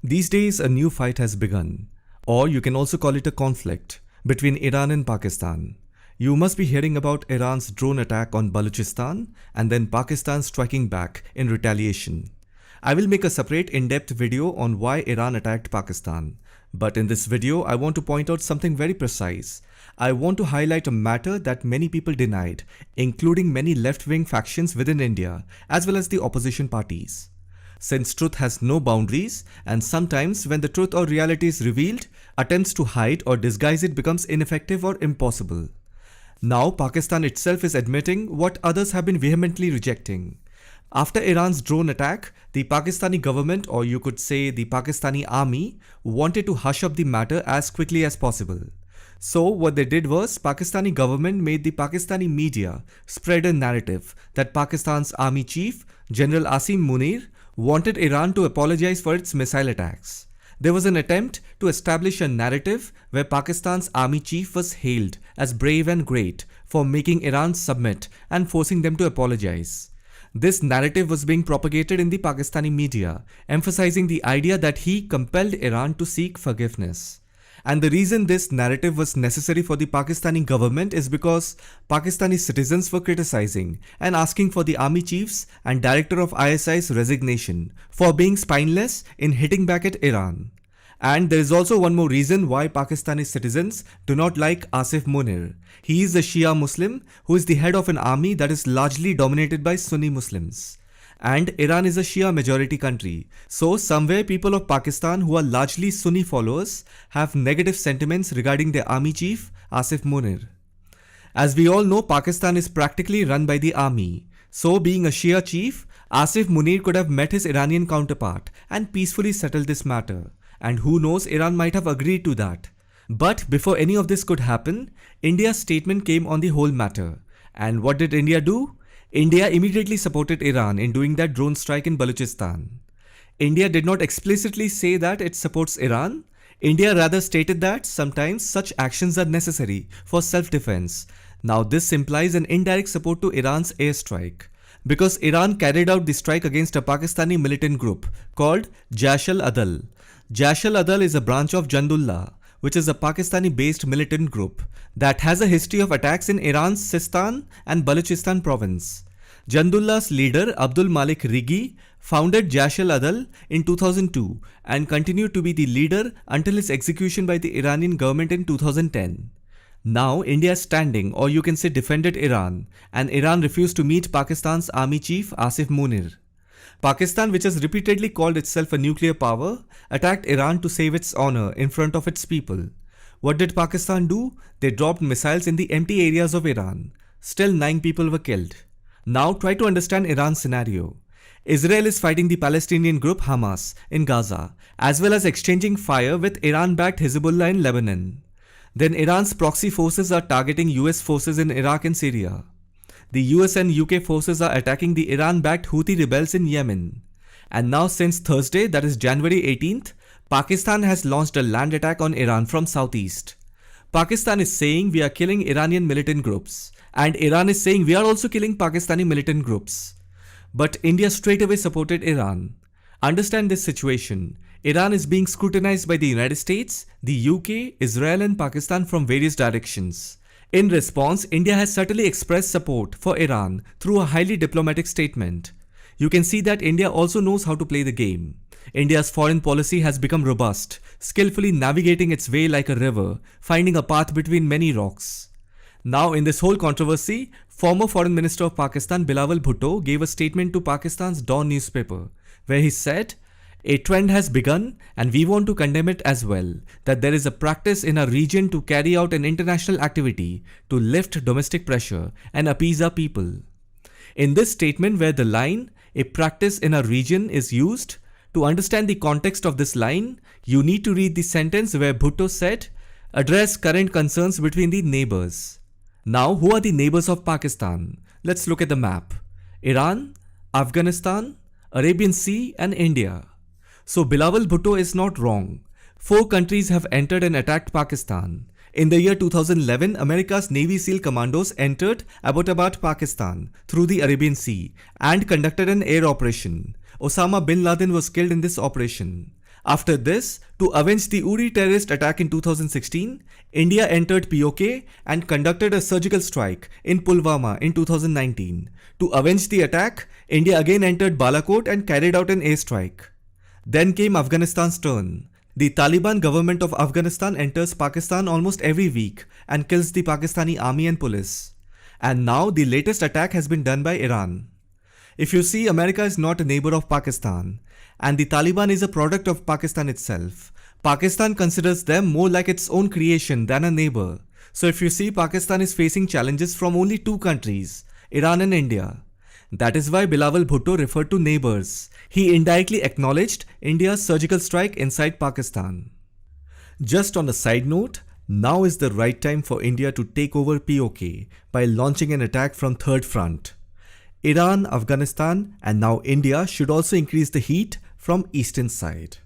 These days, a new fight has begun, or you can also call it a conflict, between Iran and Pakistan. You must be hearing about Iran's drone attack on Balochistan and then Pakistan striking back in retaliation. I will make a separate in-depth video on why Iran attacked Pakistan. But in this video, I want to point out something very precise. I want to highlight a matter that many people denied, including many left-wing factions within India, as well as the opposition parties. Since truth has no boundaries, and sometimes when the truth or reality is revealed, attempts to hide or disguise it becomes ineffective or impossible. Now Pakistan itself is admitting what others have been vehemently rejecting. After Iran's drone attack, the Pakistani government, or you could say the Pakistani army, wanted to hush up the matter as quickly as possible. So what they did was, Pakistani government made the Pakistani media spread a narrative that Pakistan's army chief, General Asim Munir, wanted Iran to apologize for its missile attacks. There was an attempt to establish a narrative where Pakistan's army chief was hailed as brave and great for making Iran submit and forcing them to apologize. This narrative was being propagated in the Pakistani media, emphasizing the idea that he compelled Iran to seek forgiveness. And the reason this narrative was necessary for the Pakistani government is because Pakistani citizens were criticizing and asking for the army chief's and director of ISI's resignation for being spineless in hitting back at Iran. And there is also one more reason why Pakistani citizens do not like Asif Munir. He is a Shia Muslim who is the head of an army that is largely dominated by Sunni Muslims. And Iran is a Shia majority country, so somewhere people of Pakistan who are largely Sunni followers have negative sentiments regarding their army chief Asif Munir. As we all know, Pakistan is practically run by the army, so being a Shia chief, Asif Munir could have met his Iranian counterpart and peacefully settled this matter, and who knows, Iran might have agreed to that. But before any of this could happen, India's statement came on the whole matter. And what did India do? India immediately supported Iran in doing that drone strike in Balochistan. India did not explicitly say that it supports Iran. India rather stated that sometimes such actions are necessary for self-defense. Now this implies an indirect support to Iran's airstrike, because Iran carried out the strike against a Pakistani militant group called Jaish al-Adl. Jaish al-Adl is a branch of Jandullah, which is a Pakistani-based militant group that has a history of attacks in Iran's Sistan and Balochistan province. Jandullah's leader Abdul Malik Rigi founded Jaish al-Adl in 2002 and continued to be the leader until his execution by the Iranian government in 2010. Now India is standing, or you can say defended Iran, and Iran refused to meet Pakistan's army chief Asif Munir. Pakistan, which has repeatedly called itself a nuclear power, attacked Iran to save its honor in front of its people. What did Pakistan do? They dropped missiles in the empty areas of Iran. Still 9 people were killed. Now try to understand Iran's scenario. Israel is fighting the Palestinian group Hamas in Gaza, as well as exchanging fire with Iran-backed Hezbollah in Lebanon. Then Iran's proxy forces are targeting US forces in Iraq and Syria. The US and UK forces are attacking the Iran-backed Houthi rebels in Yemen. And now since Thursday, that is January 18th, Pakistan has launched a land attack on Iran from southeast. Pakistan is saying we are killing Iranian militant groups, and Iran is saying we are also killing Pakistani militant groups. But India straight away supported Iran. Understand this situation. Iran is being scrutinized by the United States, the UK, Israel and Pakistan from various directions. In response, India has certainly expressed support for Iran through a highly diplomatic statement. You can see that India also knows how to play the game. India's foreign policy has become robust, skillfully navigating its way like a river, finding a path between many rocks. Now in this whole controversy, former Foreign Minister of Pakistan Bilawal Bhutto gave a statement to Pakistan's Dawn newspaper, where he said, "A trend has begun and we want to condemn it as well, that there is a practice in our region to carry out an international activity to lift domestic pressure and appease our people." In this statement where the line, "a practice in our region" is used, to understand the context of this line, you need to read the sentence where Bhutto said, "address current concerns between the neighbors." Now, who are the neighbors of Pakistan? Let's look at the map. Iran, Afghanistan, Arabian Sea and India. So Bilawal Bhutto is not wrong. 4 countries have entered and attacked Pakistan. In the year 2011, America's Navy SEAL commandos entered Abbottabad, Pakistan through the Arabian Sea and conducted an air operation. Osama bin Laden was killed in this operation. After this, to avenge the Uri terrorist attack in 2016, India entered POK and conducted a surgical strike in Pulwama in 2019. To avenge the attack, India again entered Balakot and carried out an airstrike. Then came Afghanistan's turn. The Taliban government of Afghanistan enters Pakistan almost every week and kills the Pakistani army and police. And now the latest attack has been done by Iran. If you see, America is not a neighbor of Pakistan, and the Taliban is a product of Pakistan itself. Pakistan considers them more like its own creation than a neighbor. So if you see, Pakistan is facing challenges from only two countries, Iran and India. That is why Bilawal Bhutto referred to neighbors. He indirectly acknowledged India's surgical strike inside Pakistan. Just on a side note, now is the right time for India to take over POK by launching an attack from third front. Iran, Afghanistan and now India should also increase the heat from eastern side.